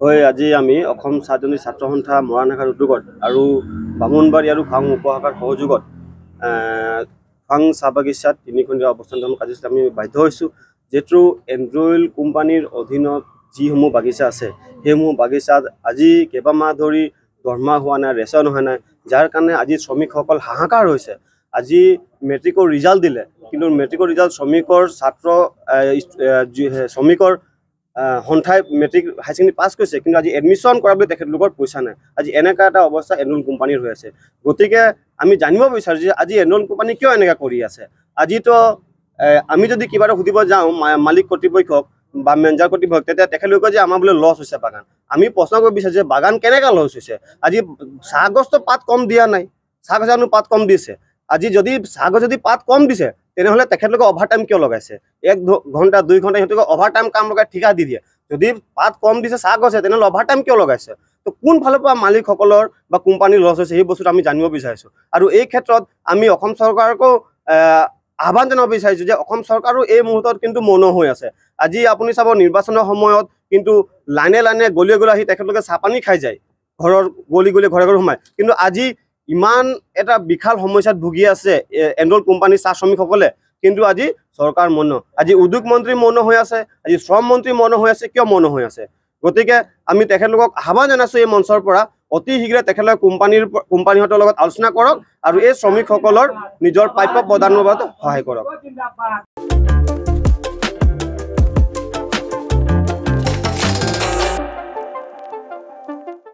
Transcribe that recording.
হয়, আজি আমি অসম চাহজনী ছাত্ৰ সন্থা মৰাণ শাখাৰ উদ্যোগত আৰু বামুণবাৰী আৰু খোৱাং উপশাখাৰ সহযোগত খোৱাং চাহ বাগিচাত 3খন অৱস্থান কাৰ্যসূচীত আমি বাধ্য হৈছোঁ। যিহেতু এণ্ড্ৰইল কোম্পানীৰ অধীনত যিসমূহ বাগিচা আছে সেইসমূহ বাগিচাত আজি কেইবামাহ ধৰি দৰমহা হোৱা নাই, ৰেচন হোৱা নাই, যাৰ কাৰণে আজি শ্ৰমিকসকল হাহাকাৰ হৈছে। আজি মেট্ৰিকৰ ৰিজাল্ট দিলে, কিন্তু মেট্ৰিকৰ ৰিজাল্ট শ্ৰমিকৰ সন্থাই মেট্ৰিক হাই ছেকেণ্ডেৰী পাছ কৰিছে, কিন্তু আজি এডমিশ্যন কৰাবলৈ তেখেতলোকৰ পইচা নাই। আজি এনেকুৱা এটা অৱস্থা এণ্ড্ৰইল কোম্পানীৰ হৈ আছে। গতিকে আমি জানিব বিচাৰোঁ যে আজি এণ্ড্ৰইল কোম্পানী কিয় এনেকুৱা কৰি আছে। আজিতো আমি যদি কিবা এটা সুধিব যাওঁ মালিক কৰ্তৃপক্ষক বা মেনেজাৰ কৰ্তৃপক্ষক, তেতিয়া তেখেতলোকে যে আমাৰ বোলে লছ হৈছে বাগান। আমি প্ৰশ্ন কৰিব বিচাৰিছোঁ যে বাগান কেনেকৈ লছ হৈছে। আজি চাহগছটো পাত কম দিয়া নাই, চাহগছনো পাত কম দিছে। আজি যদি চাহগছ যদি পাত কম দিছে, তেনেহ'লে তেখেতলোকে অভাৰ টাইম কিয় লগাইছে? 1 ঘণ্টা 2 ঘণ্টা সিহঁতলোকে অভাৰ টাইম কাম লগাই ঠিকা দি দিয়ে। যদি পাত কম দিছে চাহ গছে, তেনেহ'লে অভাৰ টাইম কিয় লগাইছে? তো কোন ফালৰ পৰা মালিকসকলৰ বা কোম্পানীৰ লছ হৈছে সেই বস্তুটো আমি জানিব বিচাৰিছোঁ। আৰু এই ক্ষেত্ৰত আমি অসম চৰকাৰকো আহ্বান জনাব বিচাৰিছোঁ যে অসম চৰকাৰো এই মুহূৰ্তত কিন্তু মৌন হৈ আছে। আজি আপুনি চাব নিৰ্বাচনৰ সময়ত কিন্তু লাইনে লাইনে গলিয়ে গলিয়ে আহি তেখেতলোকে চাহপানী খাই যায়, ঘৰৰ গলি গলি ঘৰে ঘৰে সোমায়। কিন্তু আজি ইমান এটা বিশাল সমস্যাত ভুগি আছে এণ্ড্ৰইল কোম্পানীৰ চাহ শ্ৰমিকসকলে, কিন্তু আজি চৰকাৰ মৌন। আজি উদ্যোগ মন্ত্ৰী মৌন হৈ আছে, আজি শ্ৰম মন্ত্ৰী মৌন হৈ আছে। কিয় মৌন হৈ আছে? গতিকে আমি তেখেতলোকক আহ্বান জনাইছোঁ এই মঞ্চৰ পৰা, অতি শীঘ্ৰে তেখেতলোকে কোম্পানীহঁতৰ লগত আলোচনা কৰক আৰু এই শ্ৰমিকসকলৰ নিজৰ প্ৰাপ্য প্ৰদানৰ বাবে সহায় কৰক।